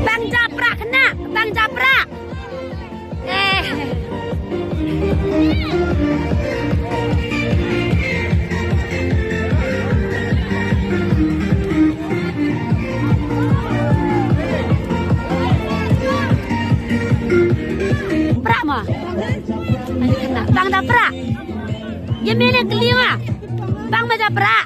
Bang japrak kena, bang japrak. Prak mah. Kena, bang japrak. Ye mana keling ah? Bang japrak.